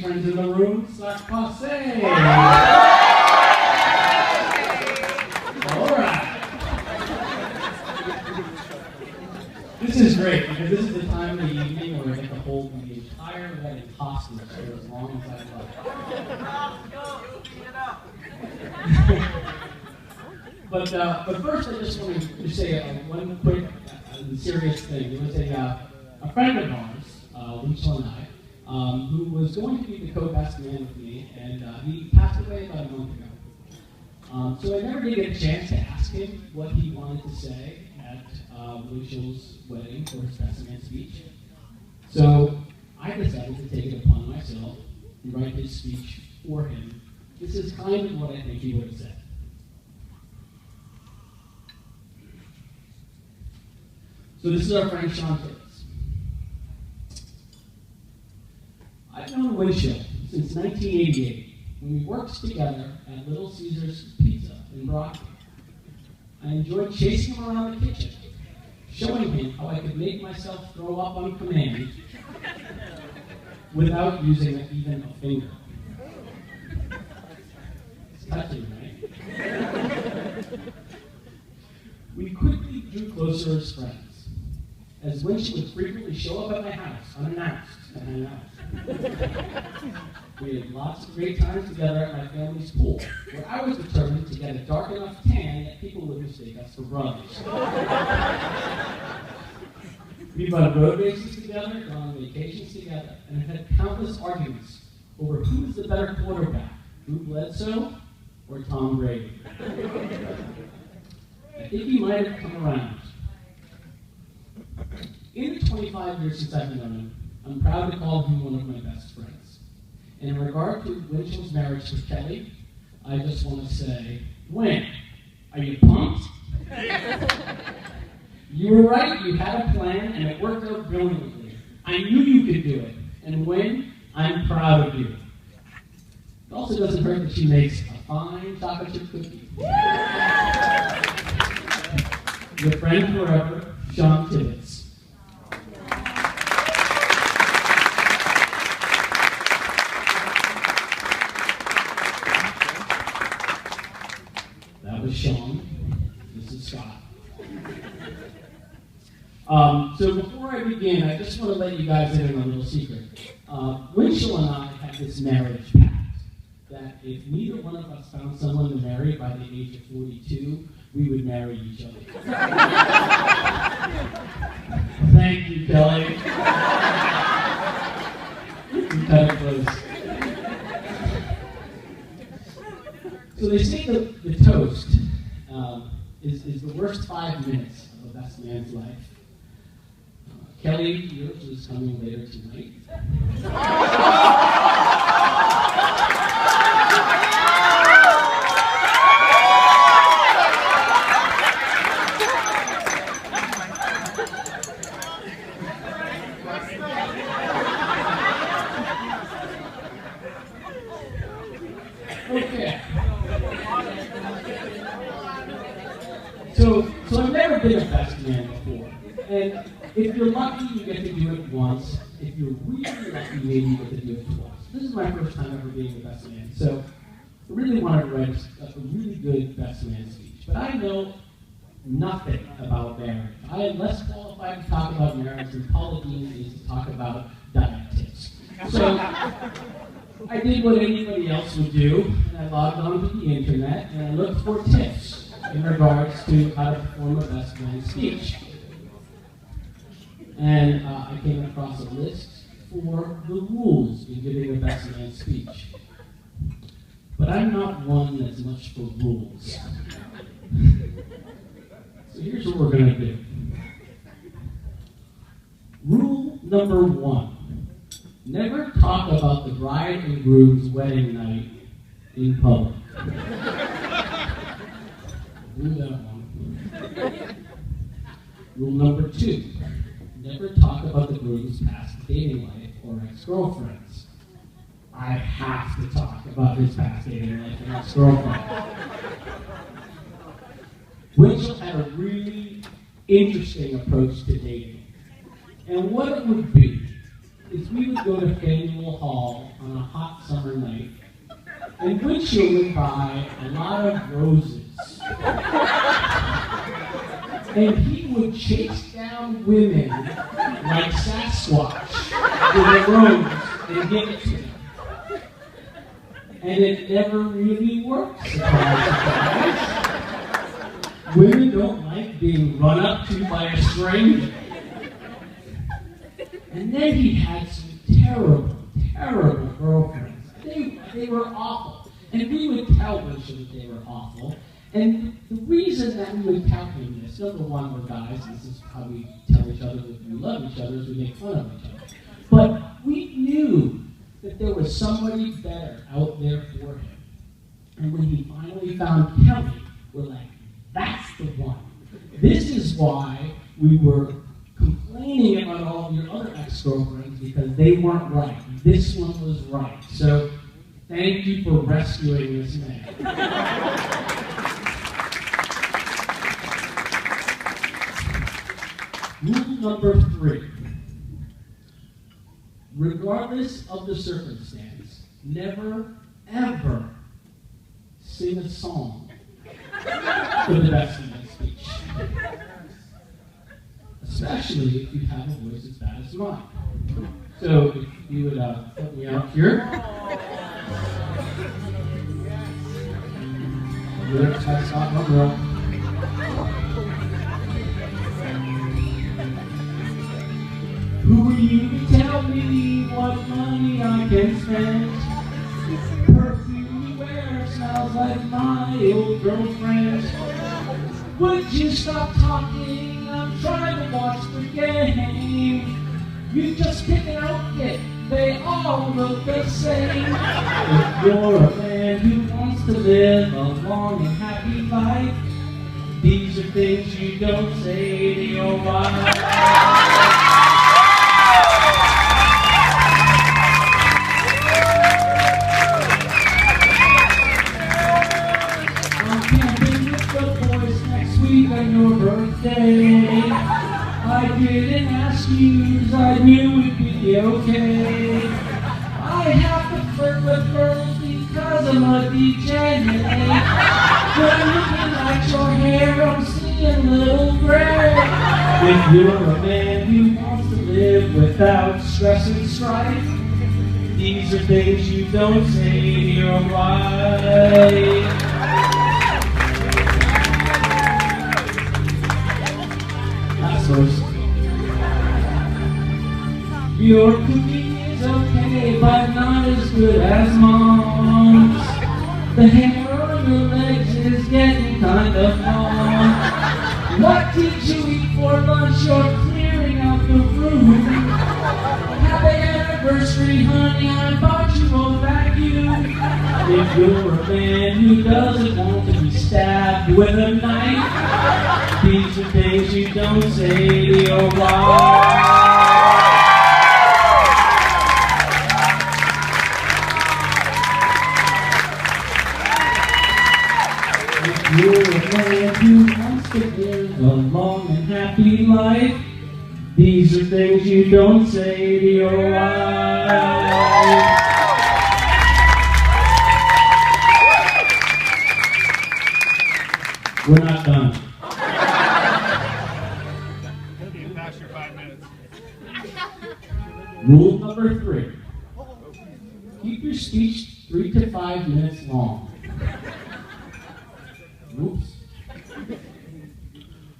friends in the room, ça passe. All right. This is great because this is the time of the evening where I get to hold the entire wedding hostage for as long as I love. But first, I just want to say one quick serious thing. There was a friend of ours, Rachel and I, who was going to be the co-best man with me, and he passed away about a month ago. So I never did get a chance to ask him what he wanted to say at Rachel's wedding for his best man speech. So I decided to take it upon myself and write his speech for him. This is kind of what I think he would have said. So this is our friend Sean Tibbs. I've known Winchell since 1988, when we worked together at Little Caesars Pizza in Brockton. I enjoyed chasing him around the kitchen, showing him how I could make myself throw up on command without using even a finger. It's touching, right? We quickly drew closer as friends, as Winchell would frequently show up at my house unannounced and hang out. We had lots of great times together at my family's pool, where I was determined to get a dark enough tan that people would mistake us for brothers. We've run road races together, gone on vacations together, and have had countless arguments over who's the better quarterback, Drew Bledsoe or Tom Brady. I think he might have come around. In the 25 years since I've known him, I'm proud to call him one of my best friends. And in regard to Winchell's marriage with Kelly, I just want to say, Win, are you pumped? You were right, you had a plan, and it worked out brilliantly. I knew you could do it. And Win, I'm proud of you. It also doesn't hurt that she makes a fine chocolate chip cookie. Your friend forever, Sean Tibbs. That was Sean. This is Scott. So before I begin, I just want to let you guys in on a little secret. Winchell and I had this marriage pact that if neither one of us found someone to marry by the age of 42, we would marry each other. Thank you, Kelly. You cut it close. So they say the toast is the worst 5 minutes of a best man's life. Kelly, yours is coming later tonight. Okay. So I've never been a best man before. And if you're lucky, you get to do it once. If you're really lucky, maybe you get to do it twice. This is my first time ever being the best man. So I really wanted to write a really good best man speech. But I know nothing about marriage. I am less qualified to talk about marriage than Paula Dean is to talk about diet tips. So I did what anybody else would do, and I logged onto the internet and I looked for tips in regards to how to perform a best man speech. And I came across a list for the rules in giving a best man speech. But I'm not one that's much for rules. So here's what we're going to do. Rule number 1. Never talk about the bride and groom's wedding night in public. Do that one. Rule number 2. Never talk about the groom's past dating life or ex-girlfriends. I have to talk about his past dating life and ex-girlfriend. Winchell had a really interesting approach to dating. And what it would be is we would go to Faneuil Hall on a hot summer night, and windshield would buy a lot of roses. And he would chase down women like Sasquatch with a rose and give it to them. And it never really worked, surprise, surprise. Women don't like being run up to by a stranger. And then he had some terrible, terrible girlfriends. They were awful. And we would tell Winchell that they were awful. And the reason that we would tell him this, number one, we're guys, this is how we tell each other that we love each other, is we make fun of each other. But we knew that there was somebody better out there for him. And when he finally found Kelly, we're like, that's the one. This is why we were complaining about all of your other ex-girlfriends, because they weren't right. This one was right. So thank you for rescuing this man. Rule number 3. Regardless of the circumstance, never, ever sing a song for the best of my speech. Especially if you have a voice as bad as mine. So if you would help me out here. Lyrics by Scott Monroe. Who are you to tell me what money I can spend? Perfume you wear smells like my old girlfriend. Would you stop talking? I'm trying to watch the game. You just pick an outfit, they all look the same. If you're a man who wants to live a long and happy life, these are things you don't say to your wife. On your birthday, I didn't ask you because I knew we'd be okay. I have to flirt with girls because I'm a DJ. When looking at your hair, I'm seeing little gray. If you're a man who wants to live without stress and strife, these are things you don't say to your wife. Your cooking is okay, but not as good as Mom's. The hair on your legs is getting kind of long. What did you eat for lunch? You're clearing out the room. Happy anniversary, honey, I bought you a vacuum. If you're a man who doesn't want to be stabbed with a knife, these are things you don't say to your wife. If you're a man who wants to live a long and happy life, these are things you don't say to your wife. We're not done. Past your 5 minutes. Rule number 3. Keep your speech 3 to 5 minutes long. Oops.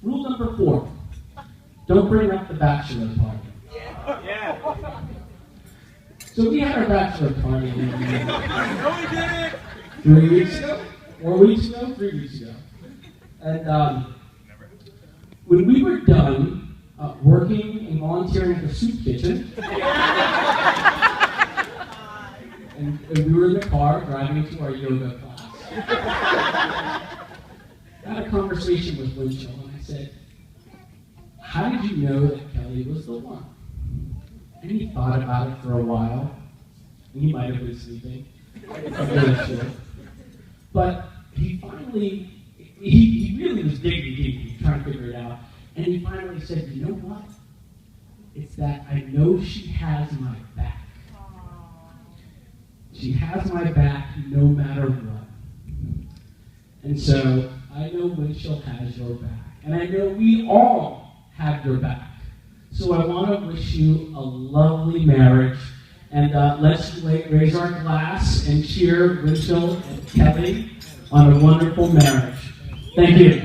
Rule number 4. Don't bring up the bachelor party. Yeah. So we had our bachelor party No, we didn't. 3 weeks ago? 4 weeks ago? 3 weeks ago. And when we were done working and volunteering at the soup kitchen, and we were in the car driving to our yoga class, I had a conversation with Winchell, and I said, how did you know that Kelly was the one? And he thought about it for a while, and he might have been sleeping. I'm really sure. But he finally, he really was digging deep, trying to figure it out. And he finally said, you know what? It's that I know she has my back. She has my back no matter what. And so I know Winchell has your back. And I know we all have your back. So I want to wish you a lovely marriage. And let's raise our glass and cheer Winchell and Kelly on a wonderful marriage. Thank you.